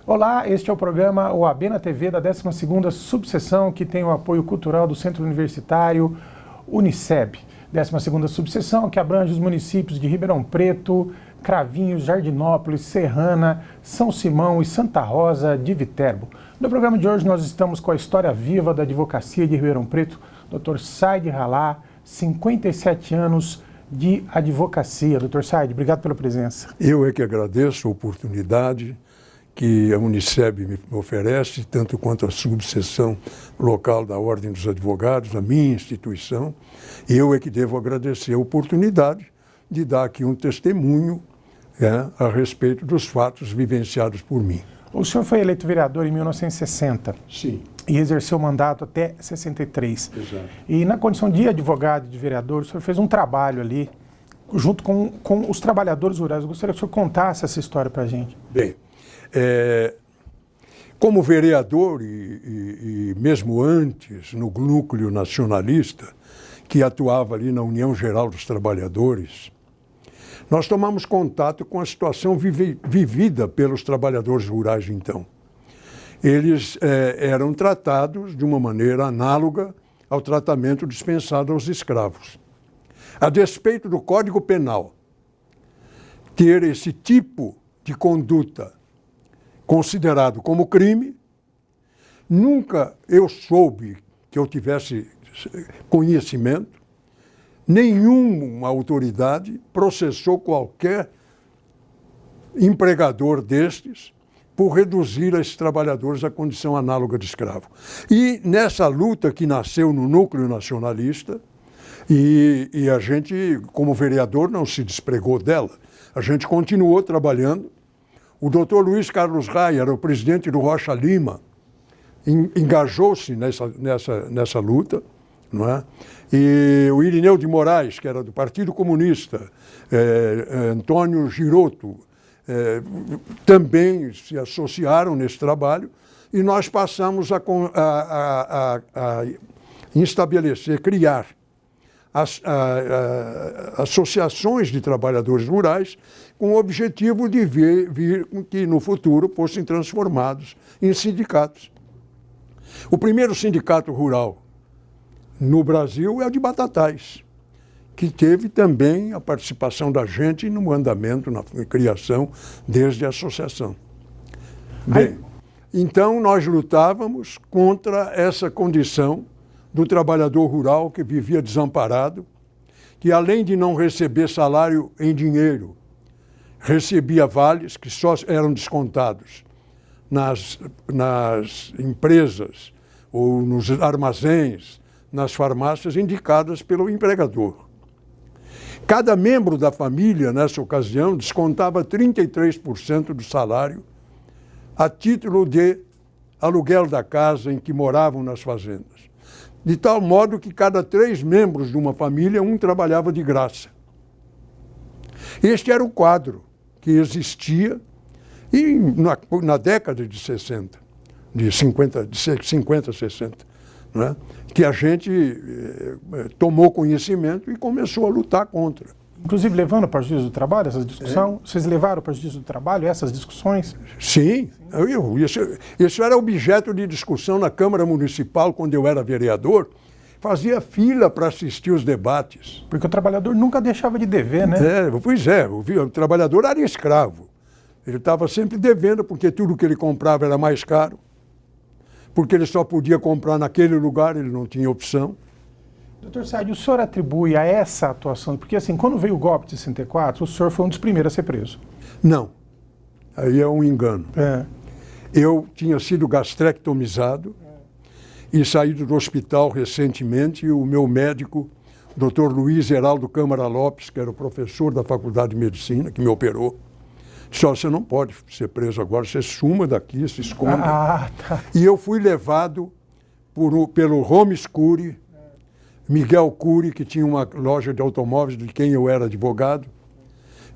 Olá, este é o programa OAB na TV da 12ª subseção, que tem o apoio cultural do Centro Universitário Uniceb. 12ª subseção, que abrange os municípios de Ribeirão Preto, Cravinhos, Jardinópolis, Serrana, São Simão e Santa Rosa de Viterbo. No programa de hoje nós estamos com a história viva da advocacia de Ribeirão Preto, Dr. Said Ralá, 57 anos de advocacia. Dr. Said, obrigado pela presença. Eu é que agradeço a oportunidade que a Uniceb me oferece, tanto quanto a subseção local da Ordem dos Advogados, a minha instituição. Eu é que devo agradecer a oportunidade de dar aqui um testemunho a respeito dos fatos vivenciados por mim. O senhor foi eleito vereador em 1960. Sim. E exerceu o mandato até 63. Exato. E na condição de advogado e de vereador, o senhor fez um trabalho ali, junto com os trabalhadores rurais. Eu gostaria que o senhor contasse essa história para a gente. Bem, como vereador e mesmo antes no núcleo nacionalista, que atuava ali na União Geral dos Trabalhadores, nós tomamos contato com a situação vivida pelos trabalhadores rurais então. Eles eram tratados de uma maneira análoga ao tratamento dispensado aos escravos. A despeito do Código Penal ter esse tipo de conduta considerado como crime, nunca eu soube que eu tivesse conhecimento, nenhuma autoridade processou qualquer empregador destes por reduzir esses trabalhadores à condição análoga de escravo. E nessa luta que nasceu no núcleo nacionalista, e a gente, como vereador, não se despregou dela, a gente continuou trabalhando. O doutor Luiz Carlos Raia era o presidente do Rocha Lima, engajou-se nessa luta, não é? E o Irineu de Moraes, que era do Partido Comunista, Antônio Giroto, também se associaram nesse trabalho, e nós passamos a estabelecer, criar associações de trabalhadores rurais com o objetivo de vir que no futuro fossem transformados em sindicatos. O primeiro sindicato rural no Brasil é o de Batatais, que teve também a participação da gente no andamento, na criação, desde a associação. Bem, então nós lutávamos contra essa condição do trabalhador rural que vivia desamparado, que além de não receber salário em dinheiro, recebia vales que só eram descontados nas empresas ou nos armazéns, nas farmácias indicadas pelo empregador. Cada membro da família, nessa ocasião, descontava 33% do salário a título de aluguel da casa em que moravam nas fazendas. De tal modo que cada 3 membros de uma família, um trabalhava de graça. Este era o quadro que existia e na década de 60, de 50, 60, não é? Que a gente tomou conhecimento e começou a lutar contra. Inclusive levando para o Juízo do Trabalho essa discussão? Vocês levaram para o Juízo do Trabalho essas discussões? Sim. Isso era objeto de discussão na Câmara Municipal quando eu era vereador. Fazia fila para assistir os debates. Porque o trabalhador nunca deixava de dever, né? Pois é, o trabalhador era escravo. Ele estava sempre devendo porque tudo que ele comprava era mais caro. Porque ele só podia comprar naquele lugar, ele não tinha opção. Doutor Said, o senhor atribui a essa atuação, porque assim, quando veio o golpe de 64, o senhor foi um dos primeiros a ser preso. Não, aí é um engano. Eu tinha sido gastrectomizado e saído do hospital recentemente, e o meu médico, Dr. Luiz Heraldo Câmara Lopes, que era o professor da Faculdade de Medicina, que me operou, disse: você não pode ser preso agora, você suma daqui, se esconda. Tá. E eu fui levado pelo Holmes Cury, Miguel Cury, que tinha uma loja de automóveis de quem eu era advogado,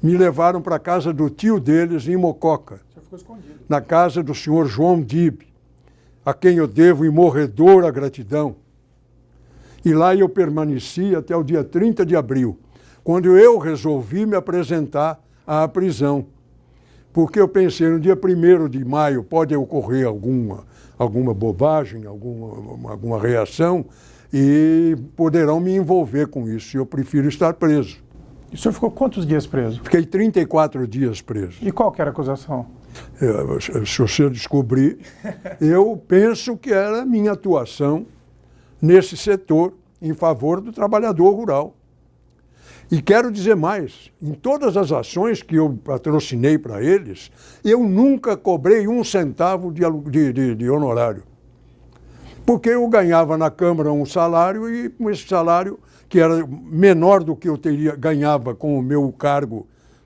me levaram para a casa do tio deles em Mococa, na casa do senhor João Dib, a quem eu devo imorredora gratidão. E lá eu permaneci até o dia 30 de abril, quando eu resolvi me apresentar à prisão, porque eu pensei, no dia 1º de maio pode ocorrer alguma bobagem, alguma reação, e poderão me envolver com isso. Eu prefiro estar preso. E o senhor ficou quantos dias preso? Fiquei 34 dias preso. E qual que era a acusação? Se você descobrir, eu penso que era a minha atuação nesse setor em favor do trabalhador rural. E quero dizer mais, em todas as ações que eu patrocinei para eles, eu nunca cobrei 1 centavo de honorário. Porque eu ganhava na Câmara um salário e com esse salário, que era menor do que eu ganhava com o meu cargo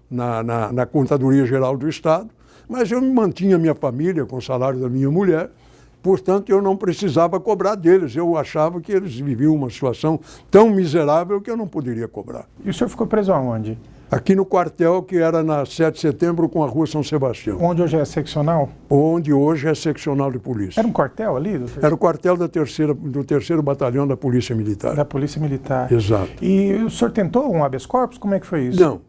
na Contadoria Geral do Estado, mas eu mantinha minha família com o salário da minha mulher, portanto eu não precisava cobrar deles. Eu achava que eles viviam uma situação tão miserável que eu não poderia cobrar. E o senhor ficou preso aonde? Aqui no quartel, que era na 7 de setembro com a Rua São Sebastião. Onde hoje é seccional? Onde hoje é seccional de polícia. Era um quartel ali, doutor? Era o quartel do 3º Batalhão da Polícia Militar. Da Polícia Militar. Exato. E o senhor tentou um habeas corpus? Como é que foi isso? Não.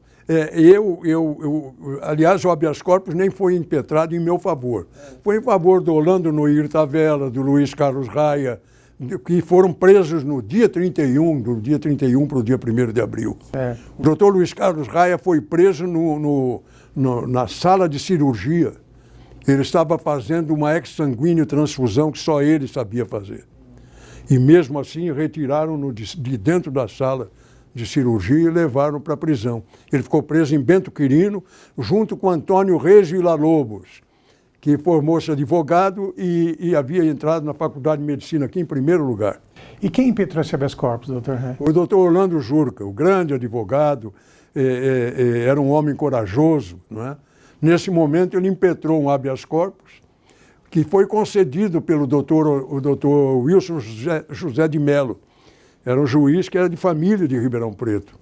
Aliás, o habeas corpus nem foi impetrado em meu favor. Foi em favor do Orlando Noir Tavella, do Luiz Carlos Raia, que foram presos no dia 31, do dia 31 para o dia 1º de abril. O doutor Luiz Carlos Raia foi preso na sala de cirurgia. Ele estava fazendo uma exsanguíneo transfusão que só ele sabia fazer. E mesmo assim retiraram-no de dentro da sala de cirurgia e levaram para a prisão. Ele ficou preso em Bento Quirino, junto com Antônio Reis Villa-Lobos, que formou-se advogado e havia entrado na Faculdade de Medicina aqui em primeiro lugar. E quem impetrou esse habeas corpus, doutor? O doutor Orlando Jurca, o grande advogado, era um homem corajoso, não é? Nesse momento ele impetrou um habeas corpus que foi concedido pelo o doutor Wilson José de Mello. Era um juiz que era de família de Ribeirão Preto.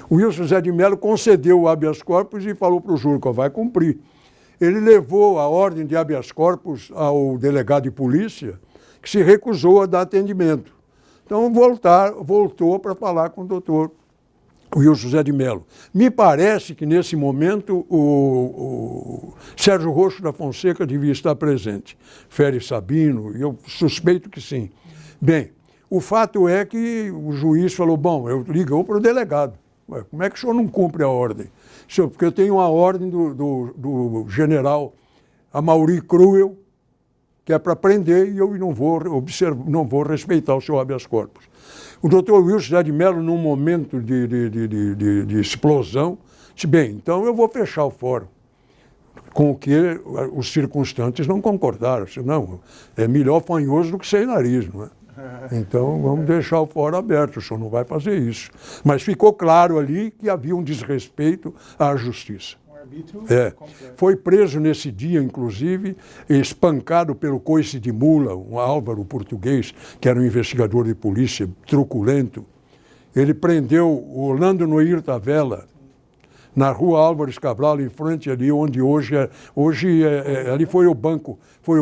O Wilson José de Mello concedeu o habeas corpus e falou para o Jurca, vai cumprir. Ele levou a ordem de habeas corpus ao delegado de polícia, que se recusou a dar atendimento. Então voltou para falar com o doutor Wilson José de Mello. Me parece que nesse momento o Sérgio Roxo da Fonseca devia estar presente. Félix Sabino, eu suspeito que sim. Bem, o fato é que o juiz falou, bom, eu ligou para o delegado. Ué, como é que o senhor não cumpre a ordem? Senhor, porque eu tenho uma ordem do general Amaury Cruel, que é para prender e eu não vou respeitar o seu habeas corpus. O doutor Wilson José de Mello, num momento de explosão, disse, bem, então eu vou fechar o fórum. Com o que os circunstantes não concordaram. Disse, não, é melhor fanhoso do que sem nariz, não é? Então vamos deixar o fórum aberto, o senhor não vai fazer isso. Mas ficou claro ali que havia um desrespeito à justiça. Um arbítrio completo. Foi preso nesse dia, inclusive, espancado pelo coice de mula, um Álvaro português, que era um investigador de polícia truculento. Ele prendeu o Orlando Noir Tavella na Rua Álvares Cabral, em frente ali onde ali foi o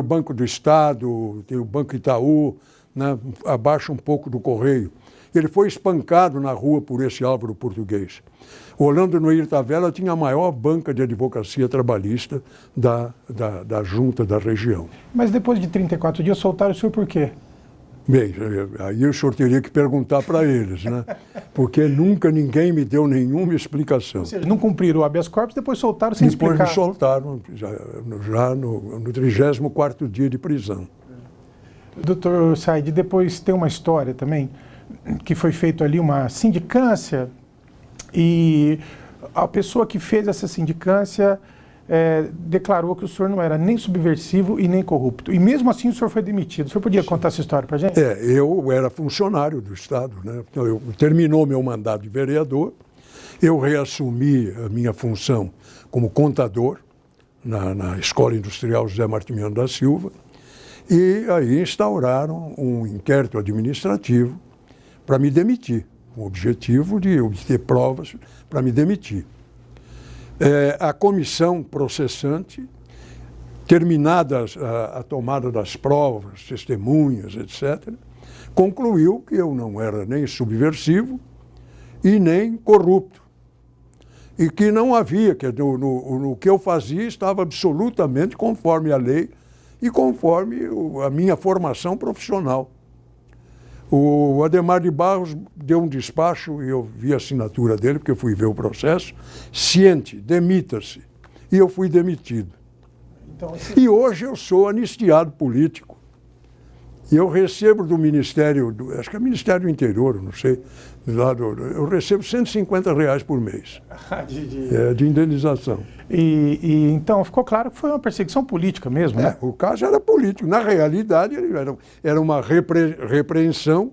Banco do Estado, tem o Banco Itaú, né, abaixo um pouco do Correio. Ele foi espancado na rua por esse Álvaro português. O Orlando Noir Tavella tinha a maior banca de advocacia trabalhista da junta da região. Mas depois de 34 dias soltaram o senhor por quê? Bem, aí o senhor teria que perguntar para eles, né? Porque nunca ninguém me deu nenhuma explicação. Ou seja, não cumpriram o habeas corpus, depois soltaram sem explicar. Depois me soltaram, já no 34º dia de prisão. Doutor Said, depois tem uma história também, que foi feito ali uma sindicância e a pessoa que fez essa sindicância declarou que o senhor não era nem subversivo e nem corrupto. E mesmo assim o senhor foi demitido. O senhor podia contar essa história para a gente? Eu era funcionário do Estado, né? Então, terminou meu mandato de vereador, eu reassumi a minha função como contador na Escola Industrial José Martimiano da Silva, e aí instauraram um inquérito administrativo para me demitir, com o objetivo de obter provas para me demitir. A comissão processante, terminada a tomada das provas, testemunhas, etc., concluiu que eu não era nem subversivo e nem corrupto. e que não havia, que no que eu fazia estava absolutamente conforme a lei e conforme a minha formação profissional. O Adhemar de Barros deu um despacho, e eu vi a assinatura dele, porque eu fui ver o processo, ciente, demita-se. E eu fui demitido. Então, E hoje eu sou anistiado político. E eu recebo do Ministério, acho que é Ministério do Interior, não sei, eu recebo R$150 por mês de indenização. Então ficou claro que foi uma perseguição política mesmo, né? O caso era político. Na realidade, era uma repreensão,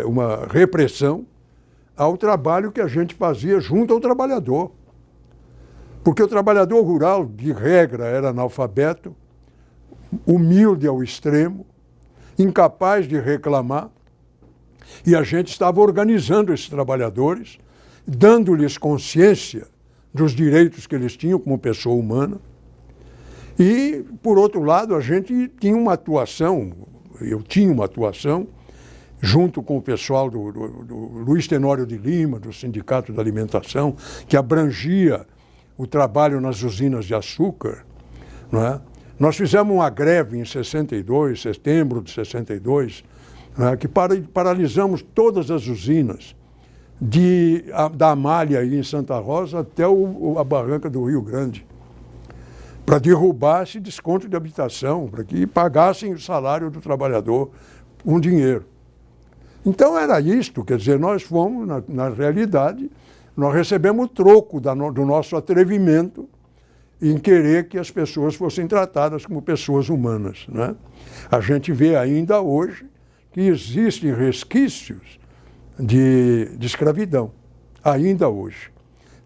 uma repressão ao trabalho que a gente fazia junto ao trabalhador. Porque o trabalhador rural, de regra, era analfabeto, humilde ao extremo, incapaz de reclamar, e a gente estava organizando esses trabalhadores, dando-lhes consciência dos direitos que eles tinham como pessoa humana. E, por outro lado, a gente tinha uma atuação, eu tinha uma atuação, junto com o pessoal do Luiz Tenório de Lima, do Sindicato da Alimentação, que abrangia o trabalho nas usinas de açúcar, não é? Nós fizemos uma greve em 62, setembro de 62, né, que paralisamos todas as usinas, da Amália aí em Santa Rosa até a barranca do Rio Grande, para derrubar esse desconto de habitação, para que pagassem o salário do trabalhador com dinheiro. Então era isto, quer dizer, nós fomos, na realidade, nós recebemos o troco do nosso atrevimento em querer que as pessoas fossem tratadas como pessoas humanas, né? A gente vê ainda hoje que existem resquícios de escravidão, ainda hoje.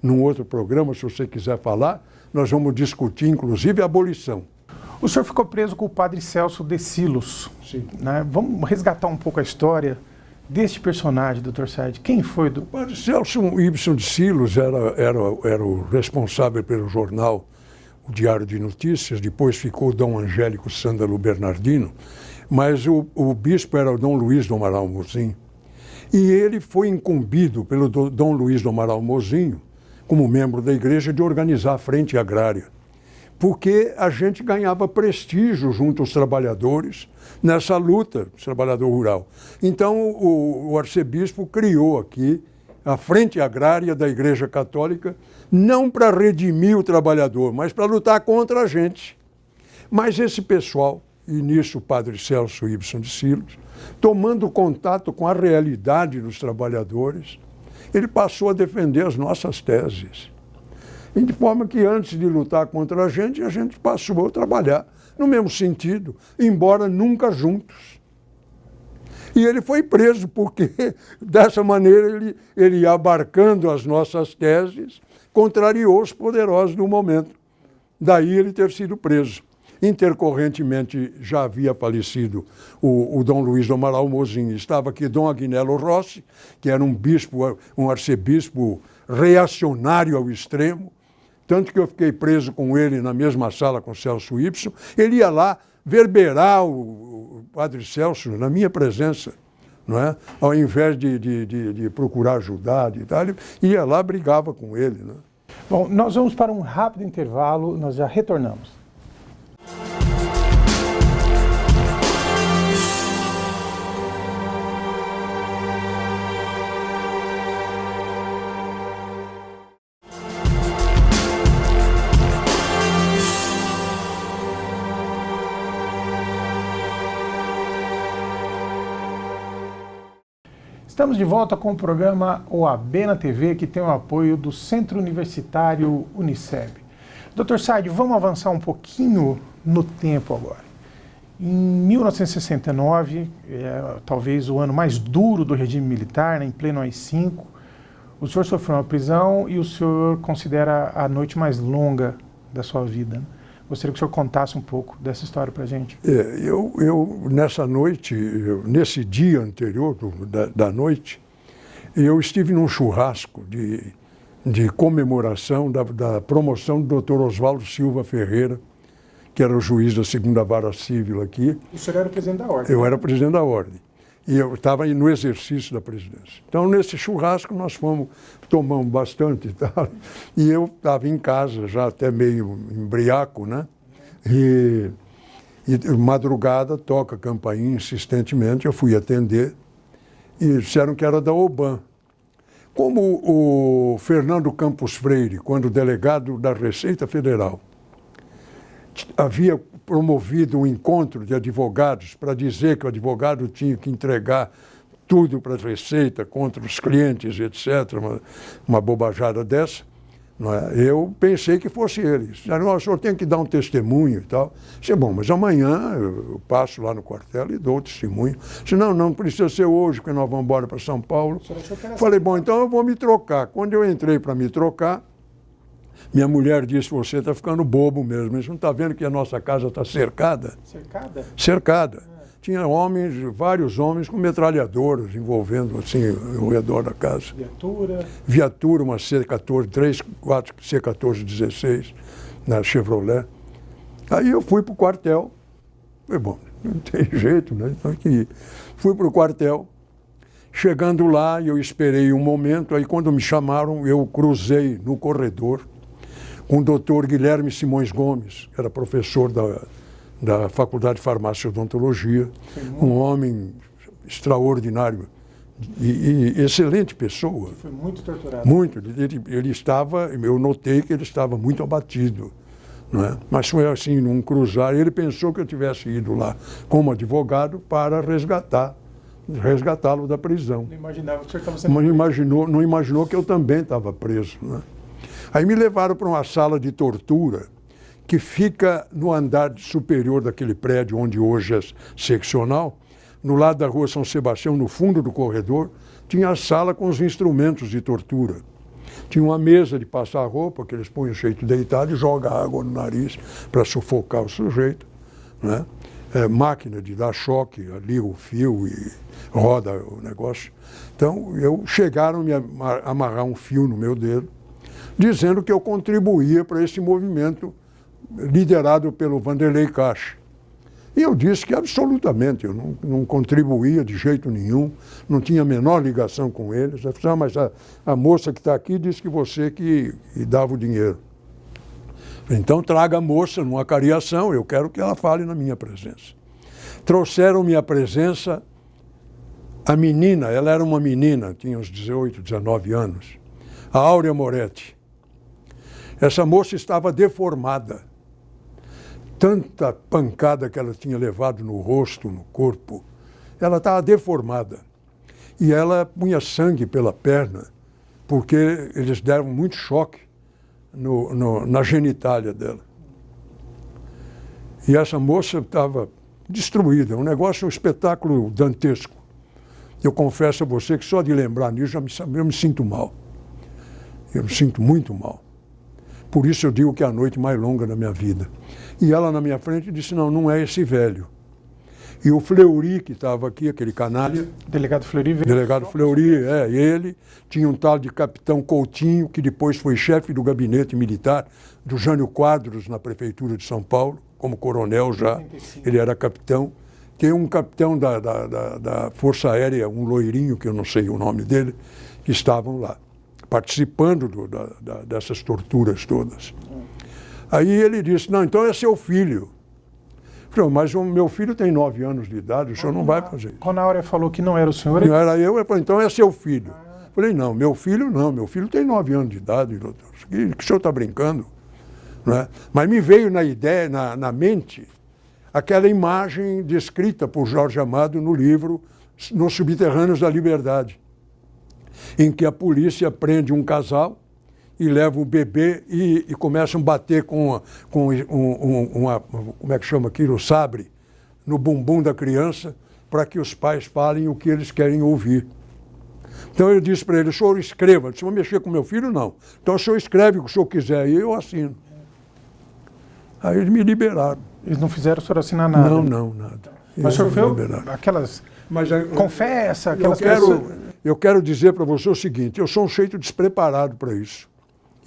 Num outro programa, se você quiser falar, nós vamos discutir, inclusive, a abolição. O senhor ficou preso com o padre Celso de Silos. Sim. Né? Vamos resgatar um pouco a história deste personagem, doutor Said. Quem foi? O padre Celso Ibsen de Silos era o responsável pelo jornal O Diário de Notícias, depois ficou Dom Angélico Sândalo Bernardino, mas o bispo era o Dom Luiz do Amaral Mozinho. E ele foi incumbido pelo Dom Luiz do Amaral Mozinho, como membro da igreja, de organizar a Frente Agrária, porque a gente ganhava prestígio junto aos trabalhadores nessa luta do trabalhador rural. Então o arcebispo criou aqui a Frente Agrária da Igreja Católica, não para redimir o trabalhador, mas para lutar contra a gente. Mas esse pessoal, e nisso o padre Celso Ibsen de Silos, tomando contato com a realidade dos trabalhadores, ele passou a defender as nossas teses. E de forma que antes de lutar contra a gente passou a trabalhar no mesmo sentido, embora nunca juntos. E ele foi preso porque, dessa maneira, ele abarcando as nossas teses, contrariou os poderosos do momento. Daí ele ter sido preso. Intercorrentemente já havia falecido o Dom Luiz do Amaral Mozinho. Estava aqui Dom Agnello Rossi, que era um arcebispo reacionário ao extremo, tanto que eu fiquei preso com ele na mesma sala com Celso Ibsen. Ele ia lá verberar o padre Celso na minha presença, não é? Ao invés de procurar ajudar e tal, ele ia lá, brigava com ele, né? Bom, nós vamos para um rápido intervalo, nós já retornamos. Estamos de volta com o programa OAB na TV, que tem o apoio do Centro Universitário Uniceb. Dr. Said, vamos avançar um pouquinho no tempo agora. Em 1969, talvez o ano mais duro do regime militar, né, em pleno AI-5, o senhor sofreu uma prisão e o senhor considera a noite mais longa da sua vida, né? Gostaria que o senhor contasse um pouco dessa história para a gente. Nessa noite, nesse dia anterior da noite, eu estive num churrasco de comemoração da promoção do Dr. Oswaldo Silva Ferreira, que era o juiz da 2ª Vara Civil aqui. O senhor era o presidente da Ordem? Eu era presidente da Ordem. E eu estava no exercício da presidência. Então, nesse churrasco, nós tomamos bastante e tal. E eu estava em casa, já até meio embriaco, né? E madrugada, toca a campainha insistentemente, eu fui atender e disseram que era da OBAN. Como o Fernando Campos Freire, quando delegado da Receita Federal, havia promovido um encontro de advogados para dizer que o advogado tinha que entregar tudo para a Receita contra os clientes, etc., uma bobajada dessa, não é? Eu pensei que fosse ele. Disseram, o senhor tem que dar um testemunho e tal. Disse, bom, mas amanhã eu passo lá no quartel e dou o testemunho. Disse, não precisa ser hoje, porque nós vamos embora para São Paulo. Falei, bom, então eu vou me trocar. Quando eu entrei para me trocar, minha mulher disse, você está ficando bobo mesmo. Você não está vendo que a nossa casa está cercada? Cercada? Cercada. Tinha vários homens com metralhadoras envolvendo assim ao redor da casa. Viatura? Viatura, uma C-14, 3, 4 C-14-16 na Chevrolet. Aí eu fui para o quartel. Falei, bom, não tem jeito, né? Então, fui para o quartel. Chegando lá, eu esperei um momento. Aí quando me chamaram, eu cruzei no corredor com o doutor Guilherme Simões Gomes, que era professor da Faculdade de Farmácia e Odontologia, um homem extraordinário e excelente pessoa. Foi muito torturado. Muito. Ele estava, eu notei que ele estava muito abatido, não é? Mas foi assim, num cruzar, ele pensou que eu tivesse ido lá como advogado para resgatá-lo da prisão. Não imaginava que o senhor estava sendo... Não imaginou que eu também estava preso, né? Aí me levaram para uma sala de tortura que fica no andar superior daquele prédio onde hoje é seccional, no lado da rua São Sebastião, no fundo do corredor, tinha a sala com os instrumentos de tortura. Tinha uma mesa de passar roupa, que eles põem o sujeito deitado e jogam água no nariz para sufocar o sujeito, né? Máquina de dar choque, ali o fio e roda o negócio. Então, chegaram a me amarrar um fio no meu dedo, dizendo que eu contribuía para esse movimento liderado pelo Vanderlei Caixa. E eu disse que absolutamente, eu não contribuía de jeito nenhum, não tinha a menor ligação com eles. Eu disse, mas a moça que está aqui disse que você que dava o dinheiro. Então traga a moça numa cariação, eu quero que ela fale na minha presença. Trouxeram minha presença a menina, ela era uma menina, tinha uns 18, 19 anos, a Áurea Moretti. Essa moça estava deformada. Tanta pancada que ela tinha levado no rosto, no corpo, ela estava deformada. E ela punha sangue pela perna, porque eles deram muito choque na genitália dela. E essa moça estava destruída, um espetáculo dantesco. Eu confesso a você que só de lembrar nisso eu me sinto mal. Eu me sinto muito mal. Por isso eu digo que é a noite mais longa da minha vida. E ela na minha frente disse, não é esse velho. E o Fleury, que estava aqui, aquele canalha... Delegado Fleury veio... Delegado Fleury, ele. Tinha um tal de capitão Coutinho, que depois foi chefe do gabinete militar do Jânio Quadros, na prefeitura de São Paulo, como coronel já. 85. Ele era capitão. Tem um capitão da Força Aérea, um loirinho, que eu não sei o nome dele, que estavam lá, participando dessas torturas todas. Aí ele disse, então é seu filho. Eu falei, mas o meu filho tem 9 anos de idade, o senhor não vai fazer isso. Quando a Áurea falou que não era o senhor... Não era eu falei, então é seu filho. Eu falei, não, meu filho tem 9 anos de idade, doutor. Que o senhor está brincando? Não é? Mas me veio na ideia, na mente, aquela imagem descrita por Jorge Amado no livro Nos Subterrâneos da Liberdade, em que a polícia prende um casal e leva o bebê e começam a bater com uma, como é que chama aquilo, sabre, no bumbum da criança, para que os pais falem o que eles querem ouvir. Então eu disse para ele, o senhor escreva, se eu mexer com meu filho, não. Então o senhor escreve o que o senhor quiser, e eu assino. Aí eles me liberaram. Eles não fizeram o senhor assinar nada? Não, nada. Mas o senhor fez aquelas... Mas, confessa, aquelas eu quero dizer para você o seguinte, eu sou um sujeito despreparado para isso.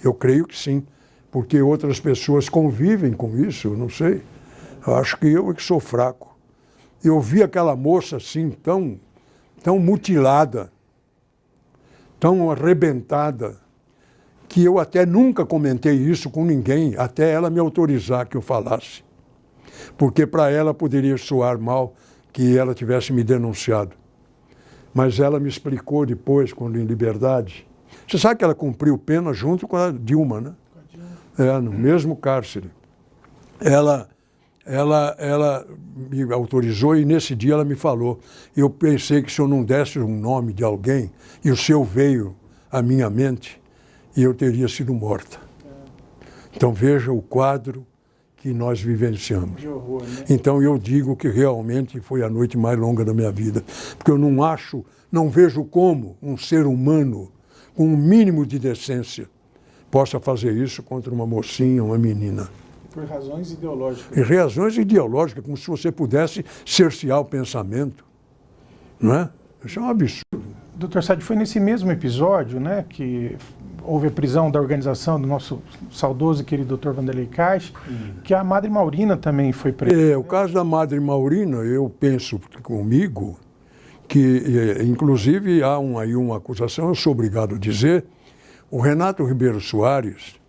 Eu creio que sim, porque outras pessoas convivem com isso, eu não sei. Eu acho que eu é que sou fraco. Eu vi aquela moça assim, tão tão mutilada, tão arrebentada, que eu até nunca comentei isso com ninguém, até ela me autorizar que eu falasse. Porque para ela poderia soar mal que ela tivesse me denunciado. Mas ela me explicou depois, quando em liberdade. Você sabe que ela cumpriu pena junto com a Dilma, né? No mesmo cárcere. Ela me autorizou e nesse dia ela me falou. Eu pensei que se eu não desse um nome de alguém, e o seu veio à minha mente, e eu teria sido morta. Então veja o quadro que nós vivenciamos. De horror, né? Então eu digo que realmente foi a noite mais longa da minha vida, porque eu não vejo como um ser humano com um mínimo de decência possa fazer isso contra uma mocinha, uma menina. Por razões ideológicas. E razões ideológicas, como se você pudesse cercear o pensamento. Não é? Isso é um absurdo. Doutor Saad, foi nesse mesmo episódio, né, que houve a prisão da organização do nosso saudoso e querido Dr. Wanderlei Caixa, que a Madre Maurina também foi presa. O caso da Madre Maurina, eu penso comigo que, inclusive, há aí uma acusação, eu sou obrigado a dizer, o Renato Ribeiro Soares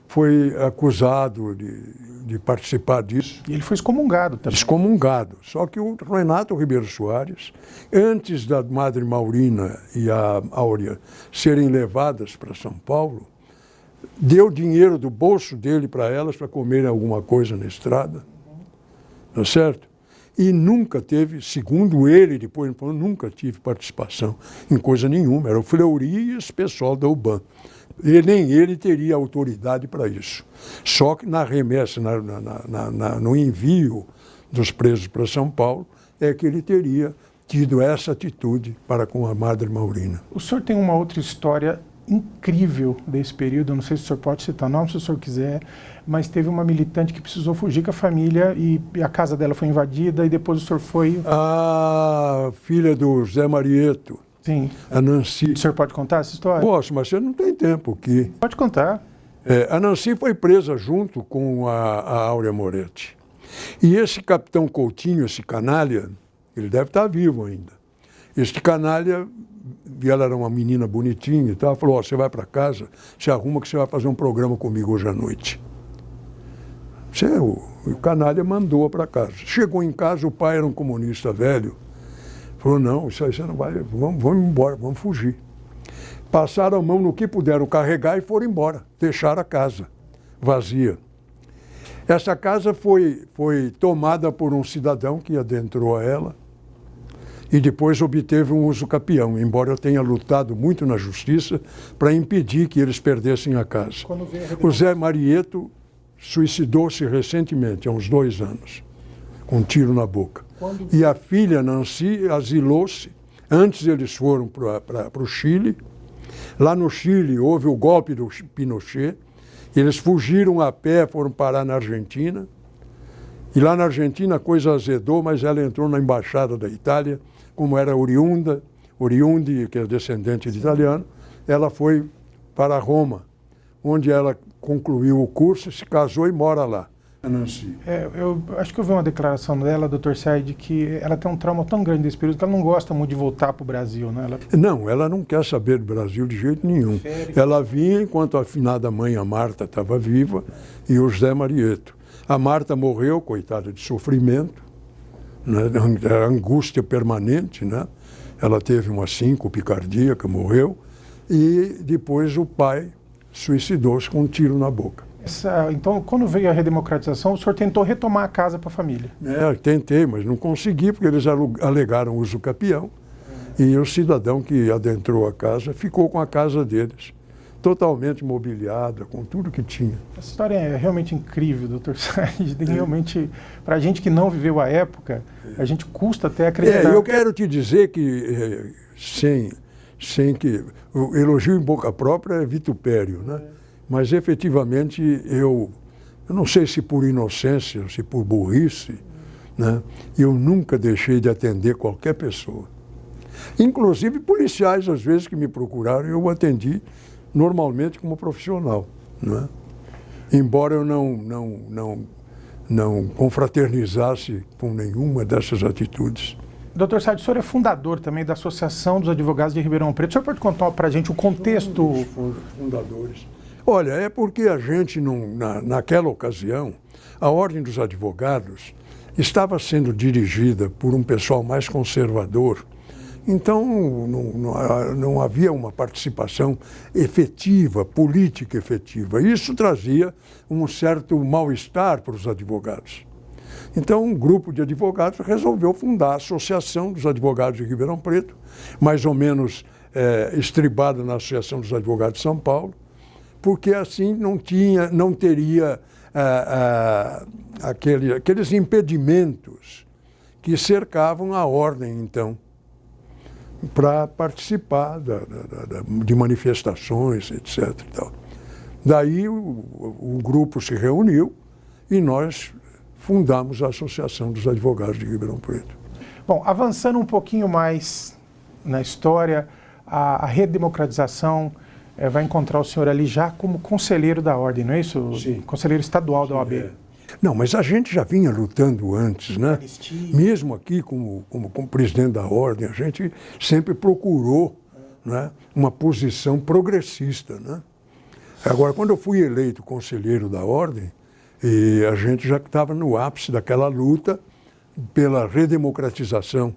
foi acusado de participar disso. E ele foi excomungado também. Excomungado. Só que o Renato Ribeiro Soares, antes da Madre Maurina e a Áurea serem levadas para São Paulo, deu dinheiro do bolso dele para elas para comerem alguma coisa na estrada. Tá certo? E nunca teve, segundo ele, depois ele falou, nunca tive participação em coisa nenhuma. Era o Fleury e esse pessoal da UBAN. Nem ele teria autoridade para isso. Só que na remessa, no envio dos presos para São Paulo, é que ele teria tido essa atitude para com a Madre Maurina. O senhor tem uma outra história incrível desse período, eu não sei se o senhor pode citar nome, se o senhor quiser, mas teve uma militante que precisou fugir com a família e a casa dela foi invadida e depois o senhor foi... A filha do Zé Marieto. Sim. A Nancy. O senhor pode contar essa história? Posso, mas você não tem tempo aqui. Pode contar. A Nancy foi presa junto com a Áurea Moretti. E esse capitão Coutinho, esse canalha, ele deve estar vivo ainda. Este canalha, e ela era uma menina bonitinha e tal, falou, você vai para casa, se arruma que você vai fazer um programa comigo hoje à noite. O canalha mandou-a para casa. Chegou em casa, o pai era um comunista velho. Falou, não, isso aí você não vai, vamos embora, vamos fugir. Passaram a mão no que puderam carregar e foram embora, deixaram a casa vazia. Essa casa foi tomada por um cidadão que adentrou a ela e depois obteve um uso capião, embora eu tenha lutado muito na justiça para impedir que eles perdessem a casa. O Zé Marieto suicidou-se recentemente, há uns 2 anos, com um tiro na boca. E a filha Nancy asilou-se. Antes eles foram para o Chile. Lá no Chile houve o golpe do Pinochet. Eles fugiram a pé, foram parar na Argentina. E lá na Argentina a coisa azedou, mas ela entrou na embaixada da Itália, como era oriunde, que é descendente de italiano, ela foi para Roma, onde ela concluiu o curso, se casou e mora lá. Nancy. Eu acho que eu vi uma declaração dela, doutor Saad, que ela tem um trauma tão grande desse período que ela não gosta muito de voltar para o Brasil, né? Não, ela não quer saber do Brasil de jeito nenhum. Ela vinha enquanto a afinada mãe, a Marta, estava viva e o José Marieto. A Marta morreu, coitada, de sofrimento, né? Era angústia permanente, né? Ela teve uma síncope cardíaca, morreu, e depois o pai suicidou-se com um tiro na boca. Então, quando veio a redemocratização, o senhor tentou retomar a casa para a família? Tentei, mas não consegui, porque eles alegaram uso capião. E o cidadão que adentrou a casa ficou com a casa deles, totalmente mobiliada, com tudo que tinha. Essa história é realmente incrível, doutor Saad. Realmente, para a gente que não viveu a época, a gente custa até acreditar. Eu quero te dizer que, sem que... O elogio em boca própria é vitupério, né? Mas, efetivamente, eu não sei se por inocência, se por burrice, né, eu nunca deixei de atender qualquer pessoa. Inclusive policiais, às vezes, que me procuraram, eu atendi normalmente como profissional, né? Embora eu não confraternizasse com nenhuma dessas atitudes. Doutor Saad, o senhor é fundador também da Associação dos Advogados de Ribeirão Preto. O senhor pode contar para a gente o contexto? Os fundadores. Olha, é porque a gente, naquela ocasião, a Ordem dos Advogados estava sendo dirigida por um pessoal mais conservador. Então, não havia uma participação efetiva, política efetiva. Isso trazia um certo mal-estar para os advogados. Então, um grupo de advogados resolveu fundar a Associação dos Advogados de Ribeirão Preto, mais ou menos estribada na Associação dos Advogados de São Paulo, porque assim não teria aqueles impedimentos que cercavam a ordem, então, para participar de manifestações, etc. E tal. Daí o grupo se reuniu e nós fundamos a Associação dos Advogados de Ribeirão Preto. Bom, avançando um pouquinho mais na história, a redemocratização vai encontrar o senhor ali já como conselheiro da ordem, não é isso? Sim. Conselheiro estadual da OAB. Não, mas a gente já vinha lutando antes, né? Mesmo aqui como presidente da ordem, a gente sempre procurou, né, uma posição progressista, né? Agora, quando eu fui eleito conselheiro da ordem, e a gente já estava no ápice daquela luta pela redemocratização,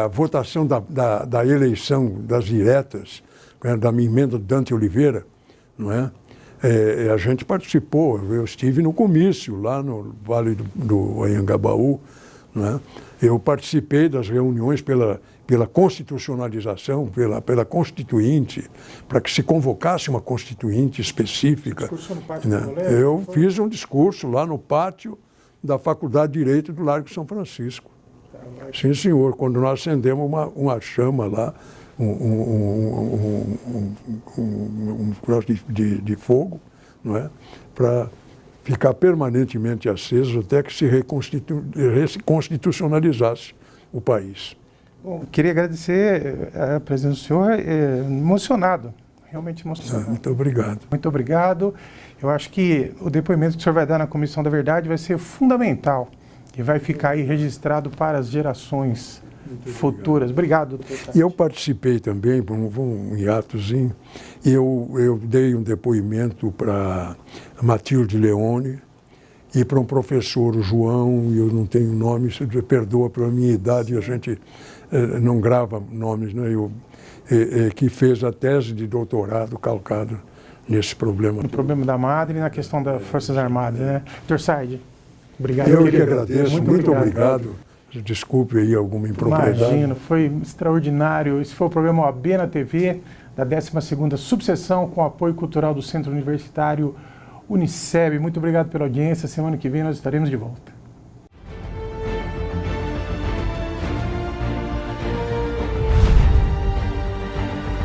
a votação da eleição das diretas, da minha emenda do Dante Oliveira, não é? A gente participou, eu estive no comício lá no Vale do Anhangabaú, não é? Eu participei das reuniões pela constitucionalização, pela constituinte, para que se convocasse uma constituinte específica. Discursou no pátio Né? do colégio? Eu fiz um discurso lá no pátio da Faculdade de Direito do Largo São Francisco. Sim, senhor, quando nós acendemos uma chama lá, um cross de fogo, não é? Para ficar permanentemente aceso até que se reconstitucionalizasse o país. Bom, queria agradecer a presença do senhor, emocionado, realmente emocionado. Muito obrigado. Muito obrigado. Eu acho que o depoimento que o senhor vai dar na Comissão da Verdade vai ser fundamental e vai ficar aí registrado para as gerações futuras. Obrigado, doutor Saad. E eu participei também, por um hiatozinho, eu dei um depoimento para Matilde Leone e para um professor, o João, eu não tenho nome, perdoa pela minha idade, a gente não grava nomes, né? Que fez a tese de doutorado calcado nesse problema. No problema da madre e na questão das Forças Armadas, né? Doutor Saad, obrigado. Eu que agradeço, muito obrigado. Desculpe aí alguma impropriedade. Imagino, foi extraordinário. Esse foi o programa OAB na TV, da 12ª subseção, com apoio cultural do Centro Universitário Uniceb. Muito obrigado pela audiência. Semana que vem nós estaremos de volta.